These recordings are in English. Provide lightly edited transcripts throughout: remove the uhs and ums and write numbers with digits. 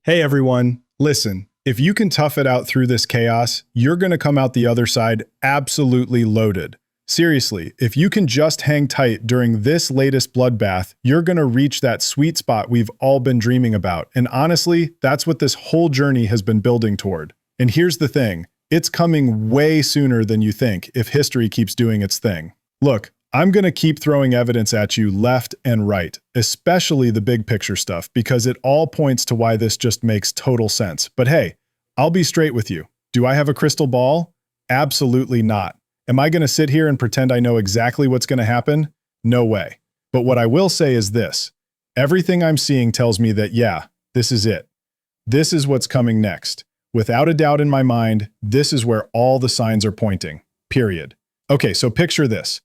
Hey everyone, listen, if you can tough it out through this chaos, you're going to come out the other side absolutely loaded. Seriously, if you can just hang tight during this latest bloodbath, you're going to reach that sweet spot we've all been dreaming about. And honestly, that's what this whole journey has been building toward. And here's the thing, it's coming way sooner than you think if history keeps doing its thing. Look, I'm going to keep throwing evidence at you left and right, especially the big picture stuff, because it all points to why this just makes total sense. But hey, I'll be straight with you. Do I have a crystal ball? Absolutely not. Am I going to sit here and pretend I know exactly what's going to happen? No way. But what I will say is this. Everything I'm seeing tells me that, yeah, this is it. This is what's coming next. Without a doubt in my mind, this is where all the signs are pointing. Period. Okay, so picture this.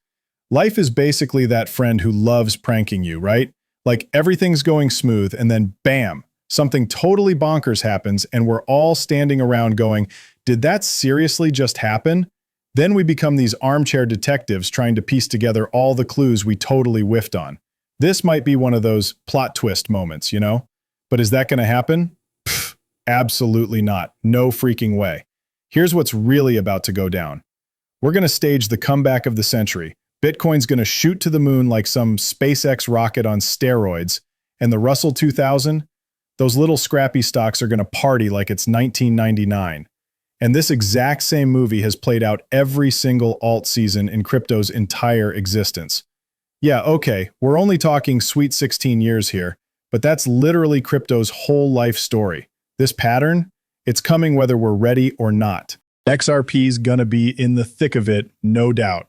Life is basically that friend who loves pranking you, right? Like everything's going smooth and then bam, something totally bonkers happens and we're all standing around going, did that seriously just happen? Then we become these armchair detectives trying to piece together all the clues we totally whiffed on. This might be one of those plot twist moments, you know? But is that going to happen? Pfft, absolutely not. No freaking way. Here's what's really about to go down. We're going to stage the comeback of the century. Bitcoin's going to shoot to the moon like some SpaceX rocket on steroids, and the Russell 2000, those little scrappy stocks are going to party like it's 1999. And this exact same movie has played out every single alt season in crypto's entire existence. Yeah, okay, we're only talking sweet 16 years here, but that's literally crypto's whole life story. This pattern, it's coming whether we're ready or not. XRP's gonna be in the thick of it, no doubt.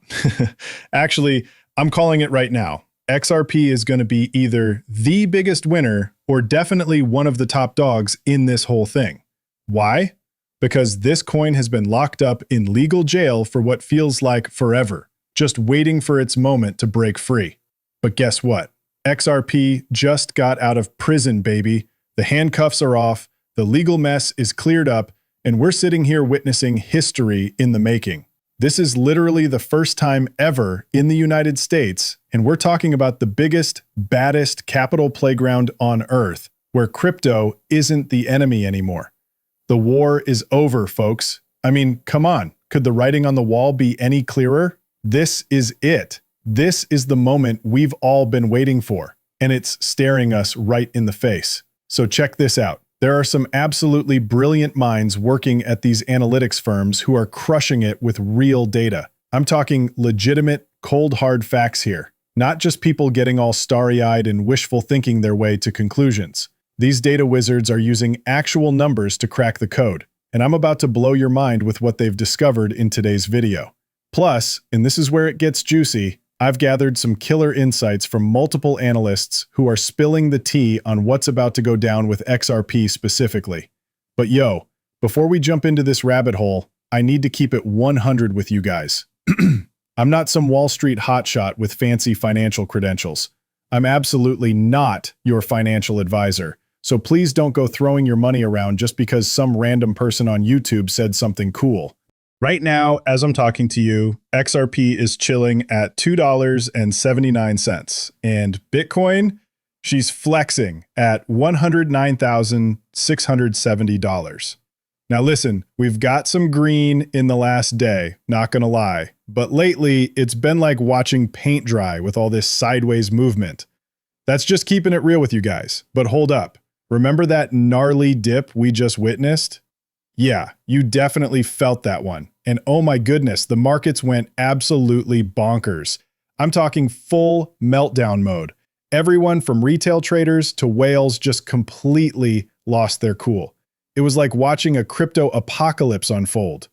Actually, I'm calling it right now. XRP is gonna be either the biggest winner or definitely one of the top dogs in this whole thing. Why? Because this coin has been locked up in legal jail for what feels like forever, just waiting for its moment to break free. But guess what? XRP just got out of prison, baby. The handcuffs are off, the legal mess is cleared up, and we're sitting here witnessing history in the making. This is literally the first time ever in the United States, and we're talking about the biggest, baddest capital playground on Earth, where crypto isn't the enemy anymore. The war is over, folks. I mean, come on, could the writing on the wall be any clearer? This is it. This is the moment we've all been waiting for, and it's staring us right in the face. So check this out. There are some absolutely brilliant minds working at these analytics firms who are crushing it with real data. I'm talking legitimate, cold hard facts here, not just people getting all starry-eyed and wishful thinking their way to conclusions. These data wizards are using actual numbers to crack the code, and I'm about to blow your mind with what they've discovered in today's video. Plus, and this is where it gets juicy, I've gathered some killer insights from multiple analysts who are spilling the tea on what's about to go down with XRP specifically. But yo, before we jump into this rabbit hole, I need to keep it 100 with you guys. I'm not some Wall Street hotshot with fancy financial credentials. I'm absolutely not your financial advisor. So please don't go throwing your money around just because some random person on YouTube said something cool. Right now, as I'm talking to you, XRP is chilling at $2.79. And Bitcoin, she's flexing at $109,670. Now listen, we've got some green in the last day, not gonna lie. But lately, it's been like watching paint dry with all this sideways movement. That's just keeping it real with you guys. But hold up. Remember that gnarly dip we just witnessed? Yeah, you definitely felt that one. And oh my goodness, the markets went absolutely bonkers. I'm talking full meltdown mode. Everyone from retail traders to whales just completely lost their cool. It was like watching a crypto apocalypse unfold.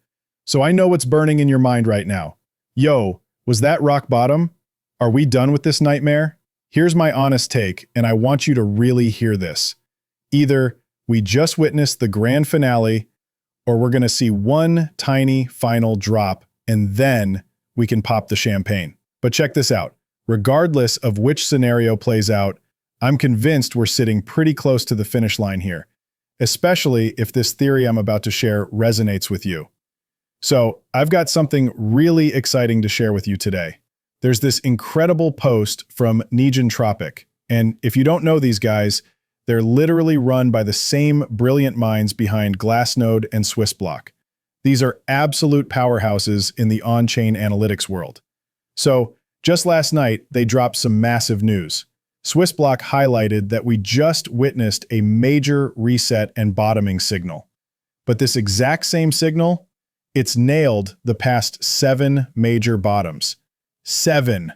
So I know what's burning in your mind right now. Yo, was that rock bottom? Are we done with this nightmare? Here's my honest take, and I want you to really hear this. Either we just witnessed the grand finale, or we're going to see one tiny final drop, and then we can pop the champagne. But check this out. Regardless of which scenario plays out, I'm convinced we're sitting pretty close to the finish line here, especially if this theory I'm about to share resonates with you. So I've got something really exciting to share with you today. There's this incredible post from Tropic, and if you don't know these guys, They're literally run by the same brilliant minds behind Glassnode and Swissblock. These are absolute powerhouses in the on-chain analytics world. So, just last night, they dropped some massive news. Swissblock highlighted that we just witnessed a major reset and bottoming signal. But this exact same signal, it's nailed the past 7 major bottoms. 7.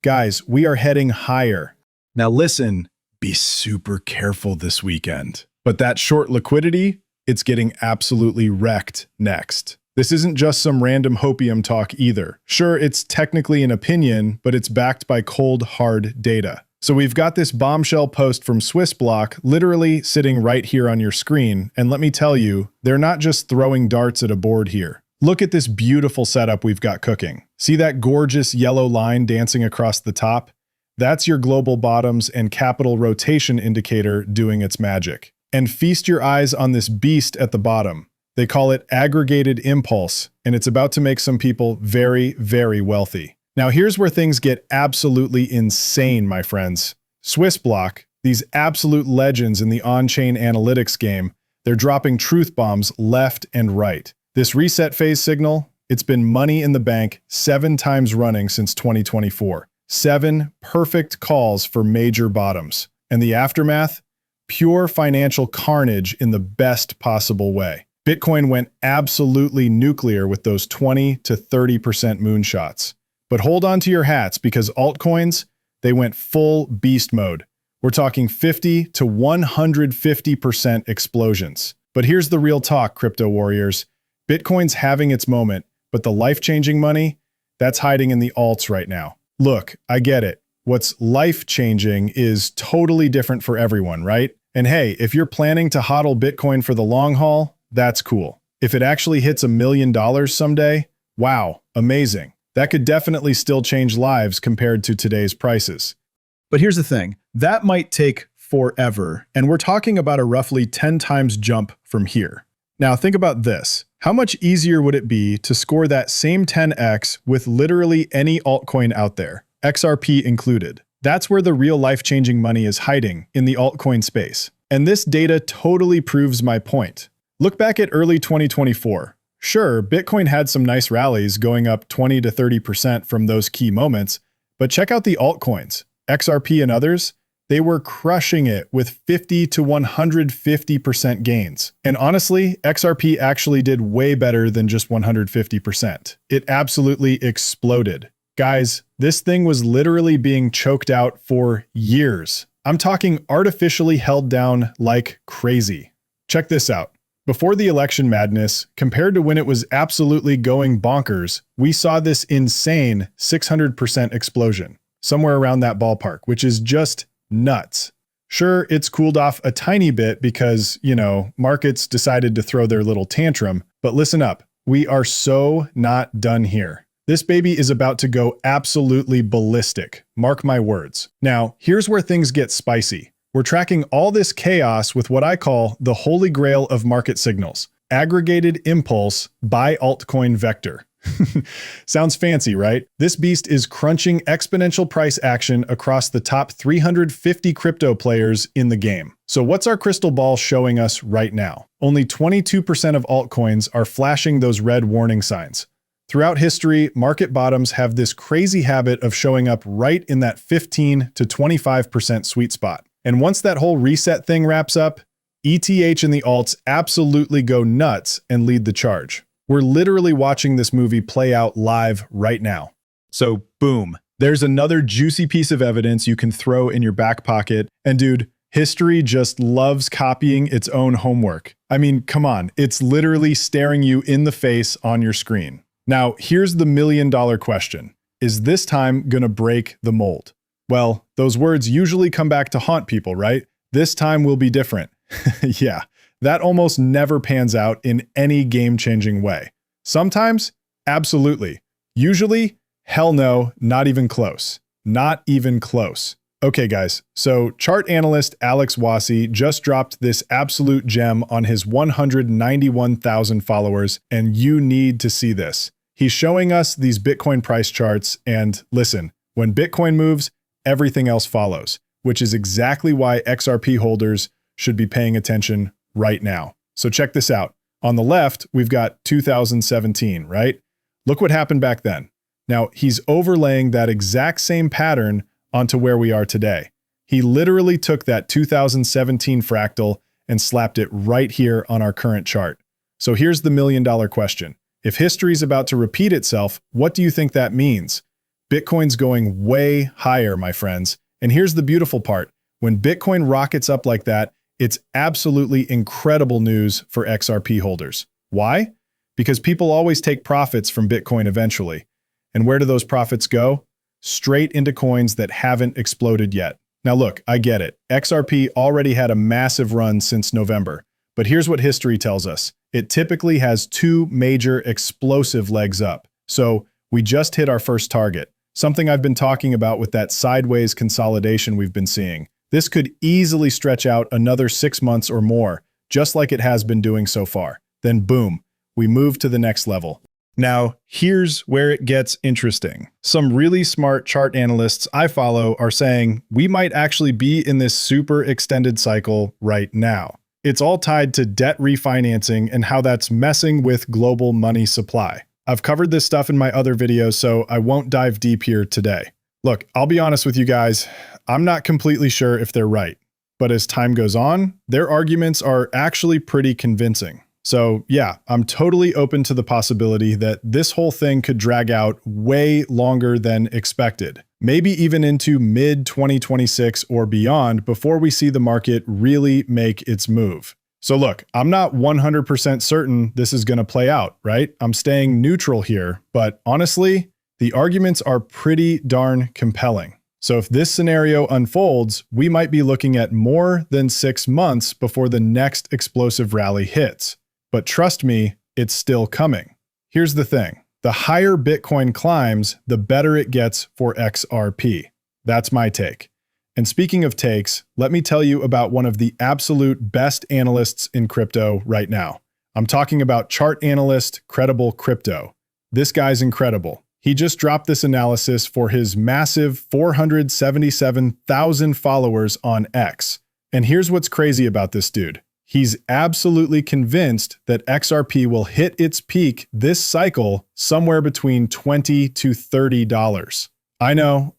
Guys, we are heading higher. Now listen, be super careful this weekend. But that short liquidity, it's getting absolutely wrecked next. This isn't just some random hopium talk either. Sure, it's technically an opinion, but it's backed by cold, hard data. So we've got this bombshell post from Swissblock literally sitting right here on your screen, and let me tell you, they're not just throwing darts at a board here. Look at this beautiful setup we've got cooking. See that gorgeous yellow line dancing across the top? That's your global bottoms and capital rotation indicator doing its magic. And feast your eyes on this beast at the bottom. They call it Aggregated Impulse, and it's about to make some people very, very wealthy. Now here's where things get absolutely insane, my friends. Swissblock, these absolute legends in the on-chain analytics game, they're dropping truth bombs left and right. This reset phase signal, it's been money in the bank 7 times running since 2024. 7 perfect calls for major bottoms. And the aftermath? Pure financial carnage in the best possible way. Bitcoin went absolutely nuclear with those 20 to 30% moonshots. But hold on to your hats because altcoins, they went full beast mode. We're talking 50 to 150% explosions. But here's the real talk, crypto warriors. Bitcoin's having its moment, but the life-changing money, that's hiding in the alts right now. Look, I get it. What's life-changing is totally different for everyone, right? And hey, if you're planning to hodl Bitcoin for the long haul, that's cool. If it actually hits $1 million someday, wow, amazing. That could definitely still change lives compared to today's prices. But here's the thing, that might take forever, and we're talking about a roughly 10 times jump from here. Now think about this. How much easier would it be to score that same 10x with literally any altcoin out there, XRP included? That's where the real life-changing money is hiding, in the altcoin space. And this data totally proves my point. Look back at early 2024. Sure, Bitcoin had some nice rallies going up 20 to 30% from those key moments, but check out the altcoins, XRP and others. They were crushing it with 50 to 150% gains. And honestly, XRP actually did way better than just 150%. It absolutely exploded. Guys, this thing was literally being choked out for years. I'm talking artificially held down like crazy. Check this out. Before the election madness, compared to when it was absolutely going bonkers, we saw this insane 600% explosion, somewhere around that ballpark, which is just nuts. Sure, it's cooled off a tiny bit because, markets decided to throw their little tantrum, but listen up, we are so not done here. This baby is about to go absolutely ballistic, mark my words. Now, here's where things get spicy. We're tracking all this chaos with what I call the holy grail of market signals, Aggregated Impulse by altcoin vector. Sounds fancy, right? This beast is crunching exponential price action across the top 350 crypto players in the game. So what's our crystal ball showing us right now? Only 22% of altcoins are flashing those red warning signs. Throughout history, market bottoms have this crazy habit of showing up right in that 15 to 25% sweet spot. And once that whole reset thing wraps up, ETH and the alts absolutely go nuts and lead the charge. We're literally watching this movie play out live right now. So boom, there's another juicy piece of evidence you can throw in your back pocket. And dude, history just loves copying its own homework. I mean, come on, it's literally staring you in the face on your screen. Now, here's the $1 million question. Is this time gonna break the mold? Well, those words usually come back to haunt people, right? This time will be different. Yeah, that almost never pans out in any game-changing way. Sometimes, absolutely. Usually, hell no, not even close. Not even close. Okay, guys, so chart analyst Alex Wassi just dropped this absolute gem on his 191,000 followers, and you need to see this. He's showing us these Bitcoin price charts, and listen, when Bitcoin moves, everything else follows. which is exactly why XRP holders should be paying attention right now. So check this out. On the left, we've got 2017, right? Look what happened back then. Now, he's overlaying that exact same pattern onto where we are today. He literally took that 2017 fractal and slapped it right here on our current chart. So here's the million-dollar question. If history's about to repeat itself, what do you think that means? Bitcoin's going way higher, my friends. And here's the beautiful part. When Bitcoin rockets up like that, it's absolutely incredible news for XRP holders. Why? Because people always take profits from Bitcoin eventually. And where do those profits go? Straight into coins that haven't exploded yet. Now look, I get it. XRP already had a massive run since November. But here's what history tells us. It typically has two major explosive legs up. So we just hit our first target. Something I've been talking about with that sideways consolidation we've been seeing. This could easily stretch out another 6 months or more, just like it has been doing so far. Then boom, we move to the next level. Now, here's where it gets interesting. Some really smart chart analysts I follow are saying we might actually be in this super extended cycle right now. It's all tied to debt refinancing and how that's messing with global money supply. I've covered this stuff in my other videos, so I won't dive deep here today. Look, I'll be honest with you guys, I'm not completely sure if they're right. But as time goes on, their arguments are actually pretty convincing. So yeah, I'm totally open to the possibility that this whole thing could drag out way longer than expected. Maybe even into mid-2026 or beyond before we see the market really make its move. So look, I'm not 100% certain this is going to play out, right? I'm staying neutral here, but honestly, the arguments are pretty darn compelling. So if this scenario unfolds, we might be looking at more than 6 months before the next explosive rally hits. But trust me, it's still coming. Here's the thing. The higher Bitcoin climbs, the better it gets for XRP. That's my take. And speaking of takes, let me tell you about one of the absolute best analysts in crypto right now. I'm talking about chart analyst Credible Crypto. This guy's incredible. He just dropped this analysis for his massive 477,000 followers on X. And here's what's crazy about this dude. He's absolutely convinced that XRP will hit its peak this cycle somewhere between $20 to $30. I know,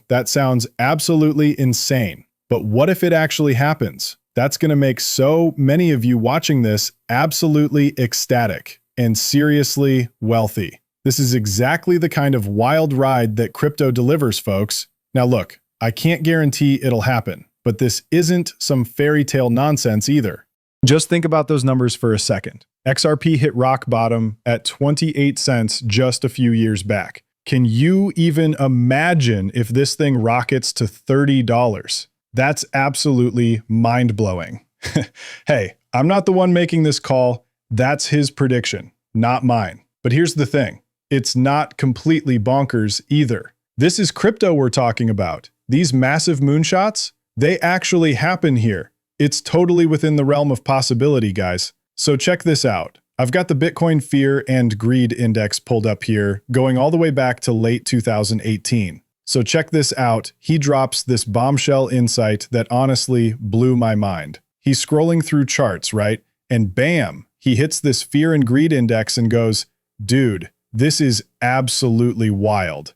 that sounds absolutely insane. But what if it actually happens? That's going to make so many of you watching this absolutely ecstatic and seriously wealthy. This is exactly the kind of wild ride that crypto delivers, folks. Now look, I can't guarantee it'll happen, but this isn't some fairy tale nonsense either. Just think about those numbers for a second. XRP hit rock bottom at 28 cents just a few years back. Can you even imagine if this thing rockets to $30? That's absolutely mind-blowing. Hey, I'm not the one making this call. That's his prediction, not mine. But here's the thing. It's not completely bonkers either. This is crypto we're talking about. These massive moonshots, they actually happen here. It's totally within the realm of possibility, guys. So check this out. I've got the Bitcoin Fear and Greed Index pulled up here, going all the way back to late 2018. So check this out. He drops this bombshell insight that honestly blew my mind. He's scrolling through charts, right? And bam, he hits this Fear and Greed Index and goes, dude, this is absolutely wild.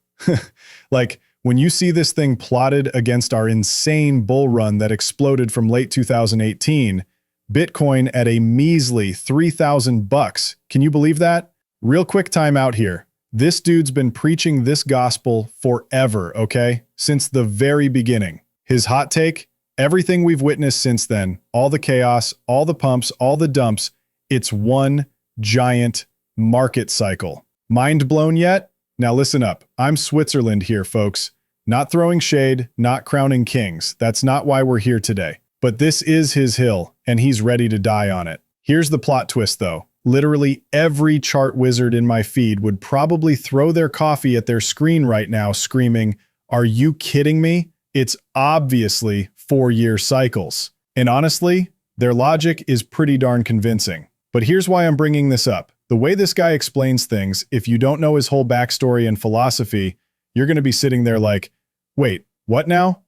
Like, when you see this thing plotted against our insane bull run that exploded from late 2018, Bitcoin at a measly $3,000. Can you believe that? Real quick time out here. This dude's been preaching this gospel forever, okay? Since the very beginning. His hot take? Everything we've witnessed since then, all the chaos, all the pumps, all the dumps, it's one giant market cycle. Mind blown yet? Now listen up. I'm Switzerland here, folks. Not throwing shade, not crowning kings. That's not why we're here today. But this is his hill, and he's ready to die on it. Here's the plot twist, though. Literally every chart wizard in my feed would probably throw their coffee at their screen right now, screaming, "Are you kidding me? It's obviously 4-year cycles." And honestly, their logic is pretty darn convincing. But here's why I'm bringing this up. The way this guy explains things, if you don't know his whole backstory and philosophy, you're going to be sitting there like, wait, what now?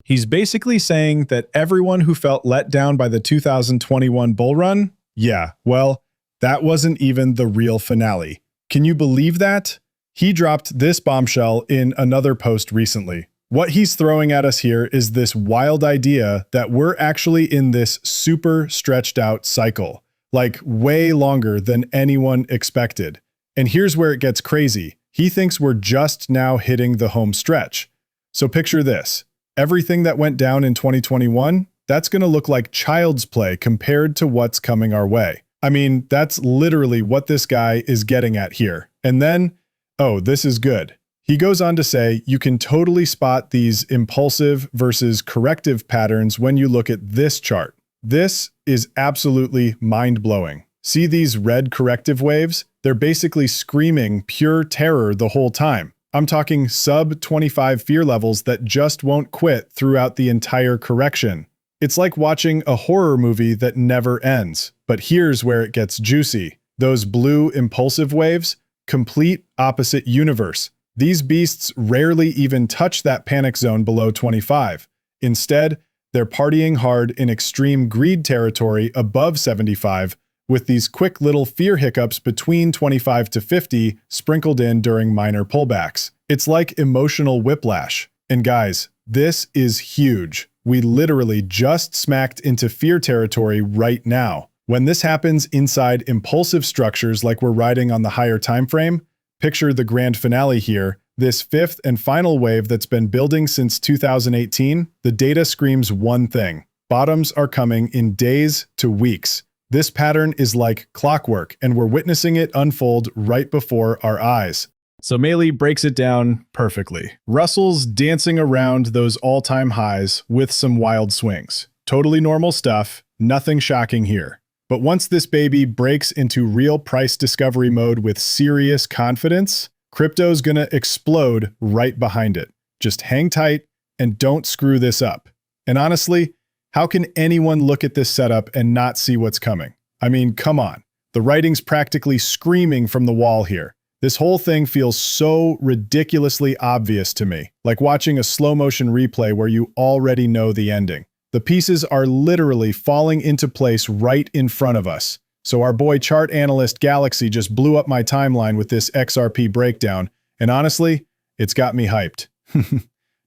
He's basically saying that everyone who felt let down by the 2021 bull run, yeah, well, that wasn't even the real finale. Can you believe that? He dropped this bombshell in another post recently. What he's throwing at us here is this wild idea that we're actually in this super stretched out cycle, like way longer than anyone expected. And here's where it gets crazy. He thinks we're just now hitting the home stretch. So picture this. Everything that went down in 2021, that's going to look like child's play compared to what's coming our way. I mean, that's literally what this guy is getting at here. And then, oh, this is good. He goes on to say, you can totally spot these impulsive versus corrective patterns when you look at this chart. This is absolutely mind-blowing. See these red corrective waves? They're basically screaming pure terror the whole time. I'm talking sub 25 fear levels that just won't quit throughout the entire correction. It's like watching a horror movie that never ends. But here's where it gets juicy. Those blue impulsive waves, complete opposite universe. These beasts rarely even touch that panic zone below 25. Instead, they're partying hard in extreme greed territory above 75, with these quick little fear hiccups between 25 to 50 sprinkled in during minor pullbacks. It's like emotional whiplash. And guys, this is huge. We literally just smacked into fear territory right now. When this happens inside impulsive structures like we're riding on the higher time frame, picture the grand finale here, this fifth and final wave that's been building since 2018, the data screams one thing. Bottoms are coming in days to weeks. This pattern is like clockwork, and we're witnessing it unfold right before our eyes. So Meili breaks it down perfectly. Russell's dancing around those all-time highs with some wild swings. Totally normal stuff, nothing shocking here. But once this baby breaks into real price discovery mode with serious confidence, crypto's gonna explode right behind it. Just hang tight and don't screw this up. And honestly, how can anyone look at this setup and not see what's coming? I mean, come on. The writing's practically screaming from the wall here. This whole thing feels so ridiculously obvious to me, like watching a slow motion replay where you already know the ending. The pieces are literally falling into place right in front of us. So our boy chart analyst Galaxy just blew up my timeline with this XRP breakdown, and honestly, it's got me hyped.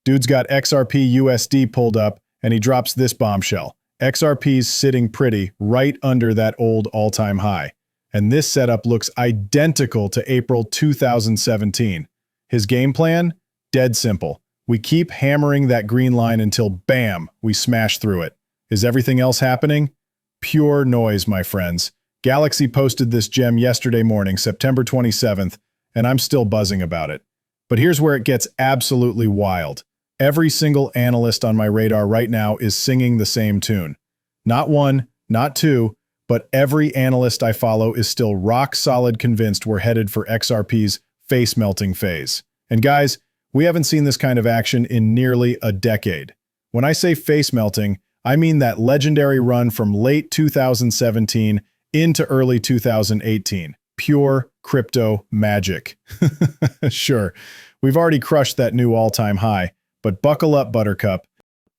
Dude's got XRP USD pulled up, and he drops this bombshell. XRP's sitting pretty right under that old all-time high. And this setup looks identical to April 2017. His game plan? Dead simple. We keep hammering that green line until bam, we smash through it. Is everything else happening? Pure noise, my friends. Galaxy posted this gem yesterday morning, September 27th, and I'm still buzzing about it. But here's where it gets absolutely wild. Every single analyst on my radar right now is singing the same tune. Not one, not two, but every analyst I follow is still rock solid convinced we're headed for XRP's face-melting phase. And guys, we haven't seen this kind of action in nearly a decade. When I say face-melting, I mean that legendary run from late 2017 into early 2018. Pure crypto magic. Sure, we've already crushed that new all-time high, but buckle up, Buttercup.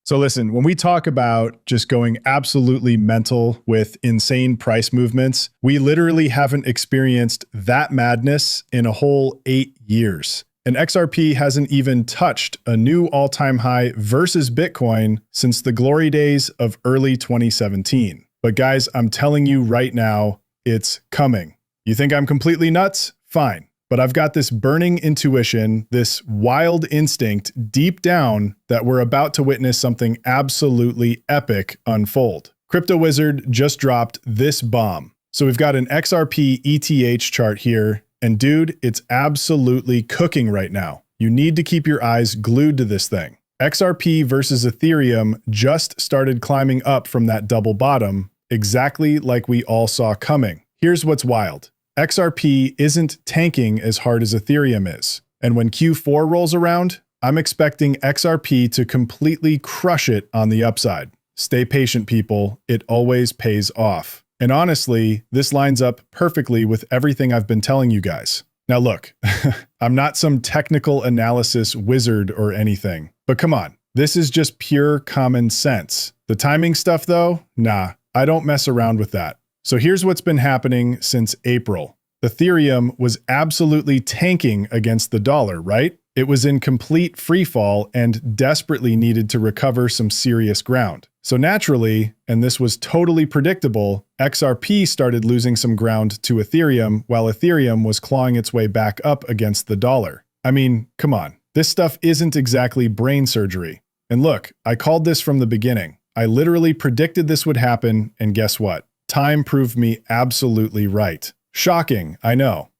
So listen, when we talk about just going absolutely mental with insane price movements, we literally haven't experienced that madness in a whole 8 years. And XRP hasn't even touched a new all-time high versus Bitcoin since the glory days of early 2017. But guys, I'm telling you right now, it's coming. You think I'm completely nuts? Fine. But I've got this burning intuition, this wild instinct deep down that we're about to witness something absolutely epic unfold. Crypto Wizard just dropped this bomb. So we've got an XRP ETH chart here, and dude, it's absolutely cooking right now. You need to keep your eyes glued to this thing. XRP versus Ethereum just started climbing up from that double bottom, exactly like we all saw coming. Here's what's wild. XRP isn't tanking as hard as Ethereum is. And when Q4 rolls around, I'm expecting XRP to completely crush it on the upside. Stay patient, people. It always pays off. And honestly, this lines up perfectly with everything I've been telling you guys. Now look, I'm not some technical analysis wizard or anything, but come on. This is just pure common sense. The timing stuff though, nah, I don't mess around with that. So here's what's been happening since April. Ethereum was absolutely tanking against the dollar, right? It was in complete freefall and desperately needed to recover some serious ground. So naturally, and this was totally predictable, XRP started losing some ground to Ethereum while Ethereum was clawing its way back up against the dollar. I mean, come on. This stuff isn't exactly brain surgery. And look, I called this from the beginning. I literally predicted this would happen, and guess what? Time proved me absolutely right. Shocking, I know.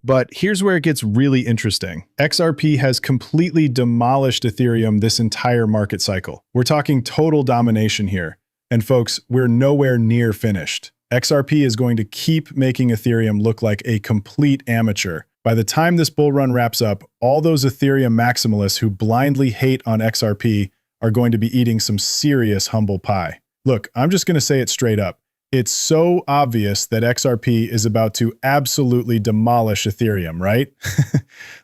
But here's where it gets really interesting. XRP has completely demolished Ethereum this entire market cycle. We're talking total domination here. And folks, we're nowhere near finished. XRP is going to keep making Ethereum look like a complete amateur. By the time this bull run wraps up, all those Ethereum maximalists who blindly hate on XRP are going to be eating some serious humble pie. Look, I'm just going to say it straight up. It's so obvious that XRP is about to absolutely demolish Ethereum, right?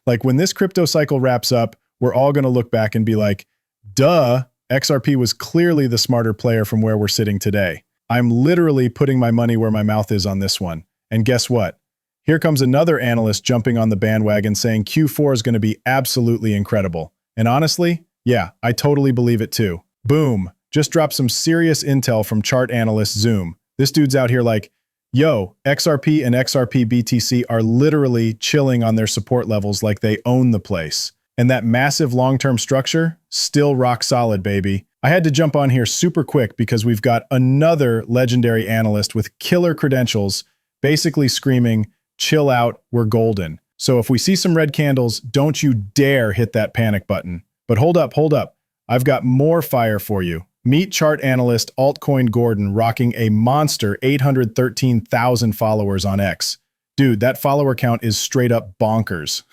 Like when this crypto cycle wraps up, we're all going to look back and be like, duh, XRP was clearly the smarter player from where we're sitting today. I'm literally putting my money where my mouth is on this one. And guess what? Here comes another analyst jumping on the bandwagon saying Q4 is going to be absolutely incredible. And honestly, yeah, I totally believe it too. Boom, just dropped some serious intel from chart analyst Zoom. This dude's out here like, yo, XRP and XRP BTC are literally chilling on their support levels like they own the place. And that massive long-term structure, still rock solid, baby. I had to jump on here super quick because we've got another legendary analyst with killer credentials basically screaming, chill out, we're golden. So if we see some red candles, don't you dare hit that panic button. But hold up. I've got more fire for you. Meet chart analyst Altcoin Gordon rocking a monster 813,000 followers on X. Dude, that follower count is straight up bonkers.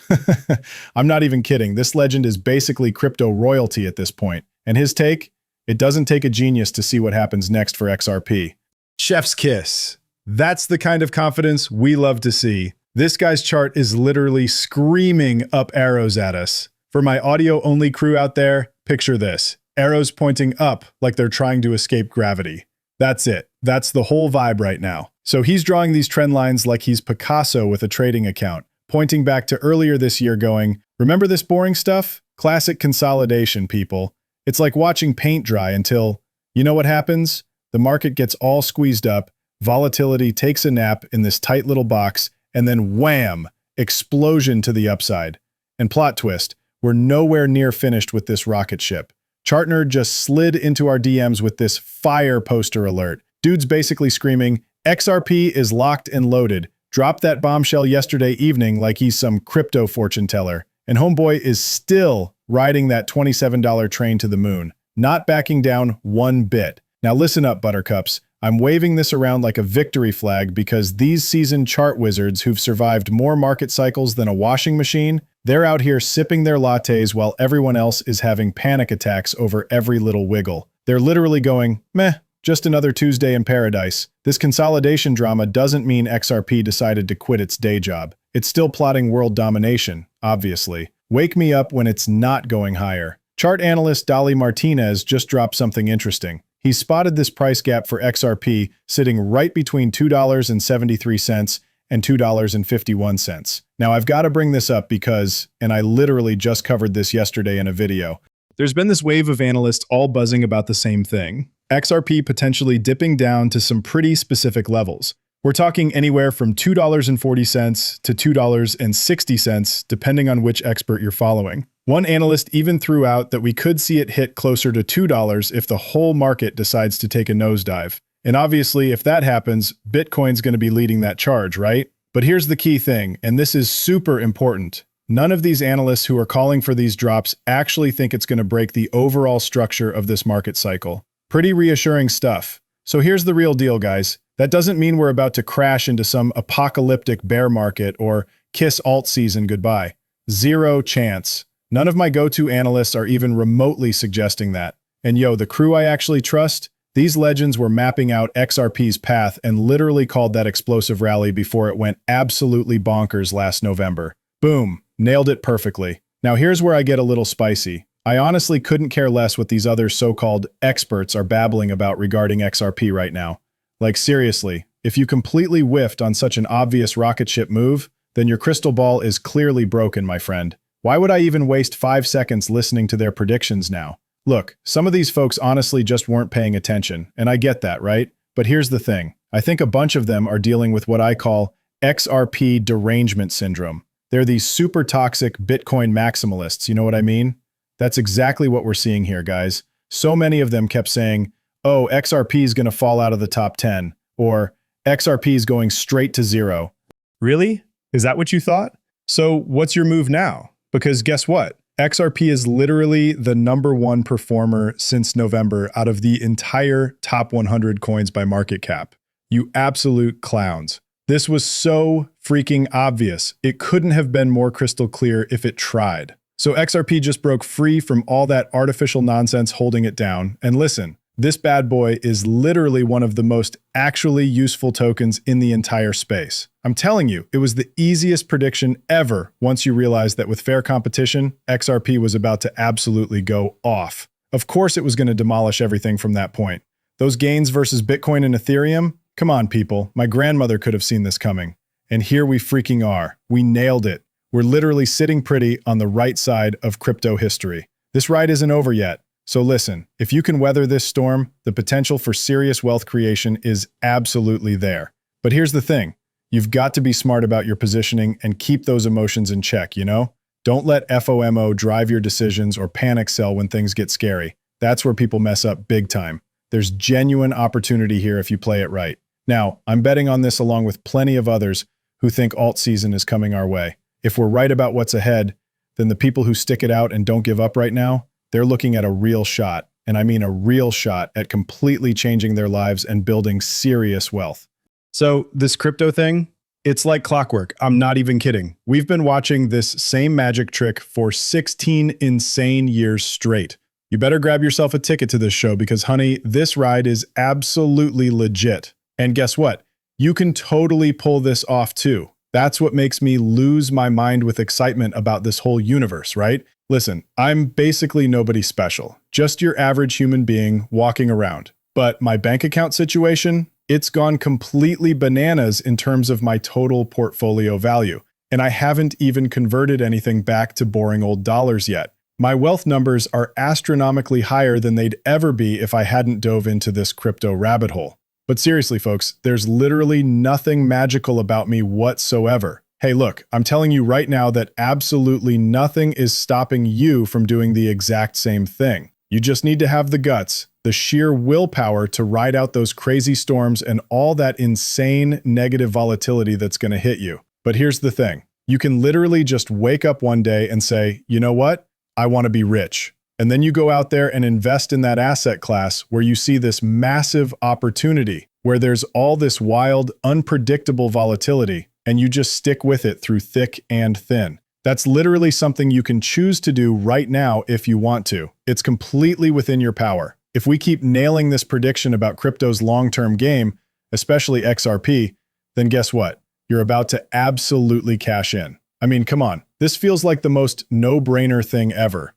I'm not even kidding. This legend is basically crypto royalty at this point. And his take? It doesn't take a genius to see what happens next for XRP. Chef's kiss. That's the kind of confidence we love to see. This guy's chart is literally screaming up arrows at us. For my audio-only crew out there, picture this. Arrows pointing up like they're trying to escape gravity. That's it. That's the whole vibe right now. So he's drawing these trend lines like he's Picasso with a trading account, pointing back to earlier this year going, remember this boring stuff? Classic consolidation, people. It's like watching paint dry until, you know what happens? The market gets all squeezed up, volatility takes a nap in this tight little box, and then wham, explosion to the upside. And plot twist, we're nowhere near finished with this rocket ship. ChartNerd just slid into our DMs with this fire poster alert. Dude's basically screaming, XRP is locked and loaded. Dropped that bombshell yesterday evening like he's some crypto fortune teller. And homeboy is still riding that $27 train to the moon, not backing down one bit. Now listen up, buttercups. I'm waving this around like a victory flag because these seasoned chart wizards who've survived more market cycles than a washing machine, they're out here sipping their lattes while everyone else is having panic attacks over every little wiggle. They're literally going, meh, just another Tuesday in paradise. This consolidation drama doesn't mean XRP decided to quit its day job. It's still plotting world domination, obviously. Wake me up when it's not going higher. Chart analyst Dolly Martinez just dropped something interesting. He spotted this price gap for XRP sitting right between $2.73 and $2.51. Now, I've got to bring this up because, and I literally just covered this yesterday in a video, there's been this wave of analysts all buzzing about the same thing. XRP potentially dipping down to some pretty specific levels. We're talking anywhere from $2.40 to $2.60, depending on which expert you're following. One analyst even threw out that we could see it hit closer to $2 if the whole market decides to take a nosedive. And obviously, if that happens, Bitcoin's going to be leading that charge, right? But here's the key thing, and this is super important. None of these analysts who are calling for these drops actually think it's going to break the overall structure of this market cycle. Pretty reassuring stuff. So here's the real deal, guys. That doesn't mean we're about to crash into some apocalyptic bear market or kiss alt season goodbye. Zero chance. None of my go-to analysts are even remotely suggesting that. And yo, the crew I actually trust, these legends were mapping out XRP's path and literally called that explosive rally before it went absolutely bonkers last November. Boom, nailed it perfectly. Now here's where I get a little spicy. I honestly couldn't care less what these other so-called experts are babbling about regarding XRP right now. Like seriously, if you completely whiffed on such an obvious rocket ship move, then your crystal ball is clearly broken, my friend. Why would I even waste 5 seconds listening to their predictions now? Look, some of these folks honestly just weren't paying attention, and I get that, right? But here's the thing. I think a bunch of them are dealing with what I call XRP derangement syndrome. They're these super toxic Bitcoin maximalists, you know what I mean? That's exactly what we're seeing here, guys. So many of them kept saying, oh, XRP is going to fall out of the top 10, or XRP is going straight to zero. Really? Is that what you thought? So what's your move now? Because guess what? XRP is literally the #1 performer since November out of the entire top 100 coins by market cap. You absolute clowns. This was so freaking obvious. It couldn't have been more crystal clear if it tried. So XRP just broke free from all that artificial nonsense holding it down. And listen, this bad boy is literally one of the most actually useful tokens in the entire space. I'm telling you, it was the easiest prediction ever once you realized that with fair competition, XRP was about to absolutely go off. Of course it was going to demolish everything from that point. Those gains versus Bitcoin and Ethereum? Come on, people. My grandmother could have seen this coming. And here we freaking are. We nailed it. We're literally sitting pretty on the right side of crypto history. This ride isn't over yet. So listen, if you can weather this storm, the potential for serious wealth creation is absolutely there. But here's the thing. You've got to be smart about your positioning and keep those emotions in check, you know? Don't let FOMO drive your decisions or panic sell when things get scary. That's where people mess up big time. There's genuine opportunity here if you play it right. Now, I'm betting on this along with plenty of others who think alt season is coming our way. If we're right about what's ahead, then the people who stick it out and don't give up right now, they're looking at a real shot, and I mean a real shot at completely changing their lives and building serious wealth. So this crypto thing, it's like clockwork. I'm not even kidding. We've been watching this same magic trick for 16 insane years straight. You better grab yourself a ticket to this show because, honey, this ride is absolutely legit. And guess what? You can totally pull this off too. That's what makes me lose my mind with excitement about this whole universe, right? Listen, I'm basically nobody special, just your average human being walking around. But my bank account situation, it's gone completely bananas in terms of my total portfolio value. And I haven't even converted anything back to boring old dollars yet. My wealth numbers are astronomically higher than they'd ever be if I hadn't dove into this crypto rabbit hole. But seriously, folks, there's literally nothing magical about me whatsoever. Hey, look, I'm telling you right now that absolutely nothing is stopping you from doing the exact same thing. You just need to have the guts, the sheer willpower to ride out those crazy storms and all that insane negative volatility that's going to hit you. But here's the thing. You can literally just wake up one day and say, you know what? I want to be rich. And then you go out there and invest in that asset class where you see this massive opportunity, where there's all this wild, unpredictable volatility, and you just stick with it through thick and thin. That's literally something you can choose to do right now if you want to. It's completely within your power. If we keep nailing this prediction about crypto's long-term game, especially XRP, then guess what? You're about to absolutely cash in. I mean, come on. This feels like the most no-brainer thing ever.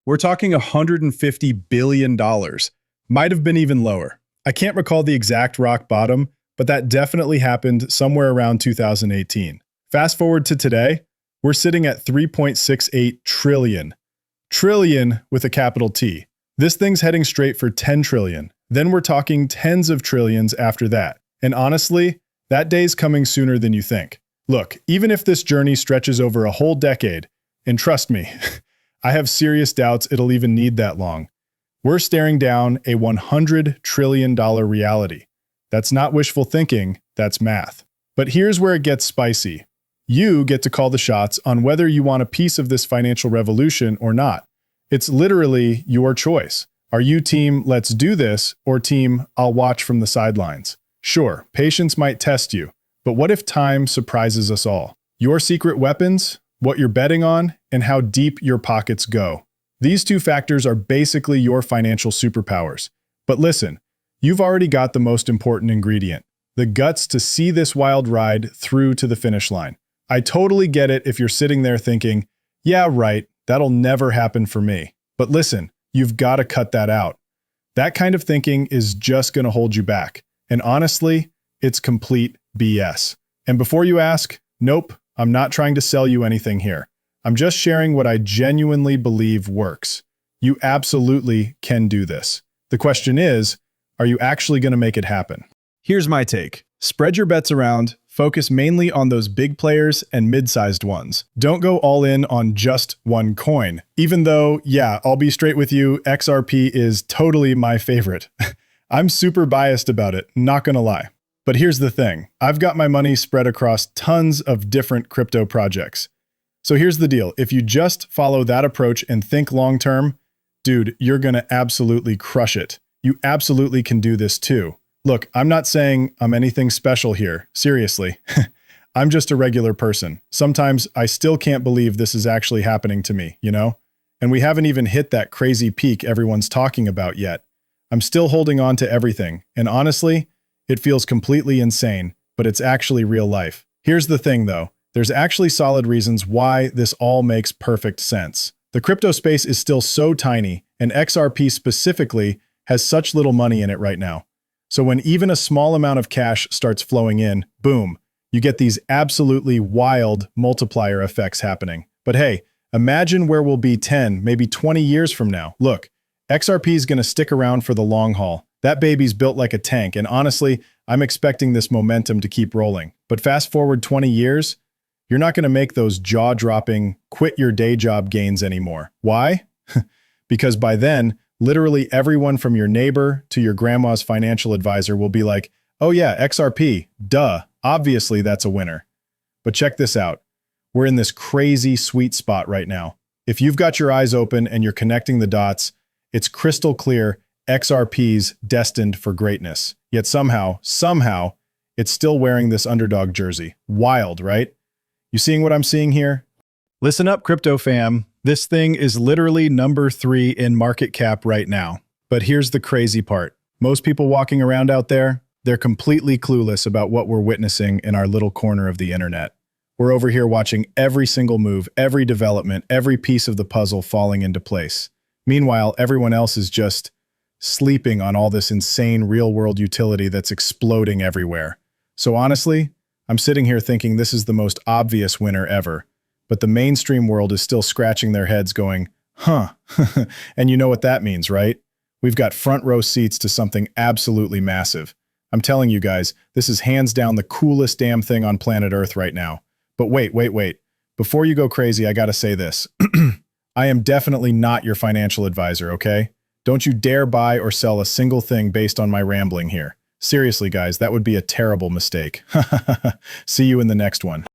We're talking $150 billion. Might have been even lower. I can't recall the exact rock bottom, but that definitely happened somewhere around 2018. Fast forward to today, we're sitting at 3.68 trillion. Trillion with a capital T. This thing's heading straight for 10 trillion. Then we're talking tens of trillions after that. And honestly, that day's coming sooner than you think. Look, even if this journey stretches over a whole decade, and trust me, I have serious doubts it'll even need that long. We're staring down a $100 trillion reality. That's not wishful thinking, that's math. But here's where it gets spicy. You get to call the shots on whether you want a piece of this financial revolution or not. It's literally your choice. Are you team let's do this or team I'll watch from the sidelines? Sure, patience might test you, but what if time surprises us all? Your secret weapons, what you're betting on, and how deep your pockets go. These two factors are basically your financial superpowers. But listen, you've already got the most important ingredient, the guts to see this wild ride through to the finish line. I totally get it if you're sitting there thinking, yeah, right, that'll never happen for me. But listen, you've got to cut that out. That kind of thinking is just going to hold you back. And honestly, it's complete BS. And before you ask, nope, I'm not trying to sell you anything here. I'm just sharing what I genuinely believe works. You absolutely can do this. The question is, are you actually going to make it happen? Here's my take. Spread your bets around, focus mainly on those big players and mid-sized ones. Don't go all in on just one coin. Even though, yeah, I'll be straight with you, XRP is totally my favorite. I'm super biased about it, not gonna lie. But here's the thing. I've got my money spread across tons of different crypto projects. So here's the deal. If you just follow that approach and think long-term, dude, you're gonna absolutely crush it. You absolutely can do this too. Look, I'm not saying I'm anything special here. Seriously. I'm just a regular person. Sometimes I still can't believe this is actually happening to me, you know? And we haven't even hit that crazy peak everyone's talking about yet. I'm still holding on to everything. And honestly, it feels completely insane, but it's actually real life. Here's the thing though. There's actually solid reasons why this all makes perfect sense. The crypto space is still so tiny, and XRP specifically has such little money in it right now. So when even a small amount of cash starts flowing in, boom, you get these absolutely wild multiplier effects happening. But hey, imagine where we'll be 10, maybe 20 years from now. Look, XRP is going to stick around for the long haul. That baby's built like a tank, and honestly, I'm expecting this momentum to keep rolling. But fast forward 20 years, you're not going to make those jaw-dropping, quit your day job gains anymore. Why? Because by then, literally everyone from your neighbor to your grandma's financial advisor will be like, oh yeah, XRP, duh, obviously that's a winner. But check this out. We're in this crazy sweet spot right now. If you've got your eyes open and you're connecting the dots, it's crystal clear XRP's destined for greatness. Yet somehow, it's still wearing this underdog jersey. Wild, right? You seeing what I'm seeing here? Listen up, crypto fam. This thing is literally number 3 in market cap right now. But here's the crazy part. Most people walking around out there, they're completely clueless about what we're witnessing in our little corner of the internet. We're over here watching every single move, every development, every piece of the puzzle falling into place. Meanwhile, everyone else is just sleeping on all this insane real-world utility that's exploding everywhere. So honestly, I'm sitting here thinking this is the most obvious winner ever. But the mainstream world is still scratching their heads going, huh, and you know what that means, right? We've got front row seats to something absolutely massive. I'm telling you guys, this is hands down the coolest damn thing on planet Earth right now. But wait. Before you go crazy, I gotta say this. I am definitely not your financial advisor, okay? Don't you dare buy or sell a single thing based on my rambling here. Seriously, guys, that would be a terrible mistake. See you in the next one.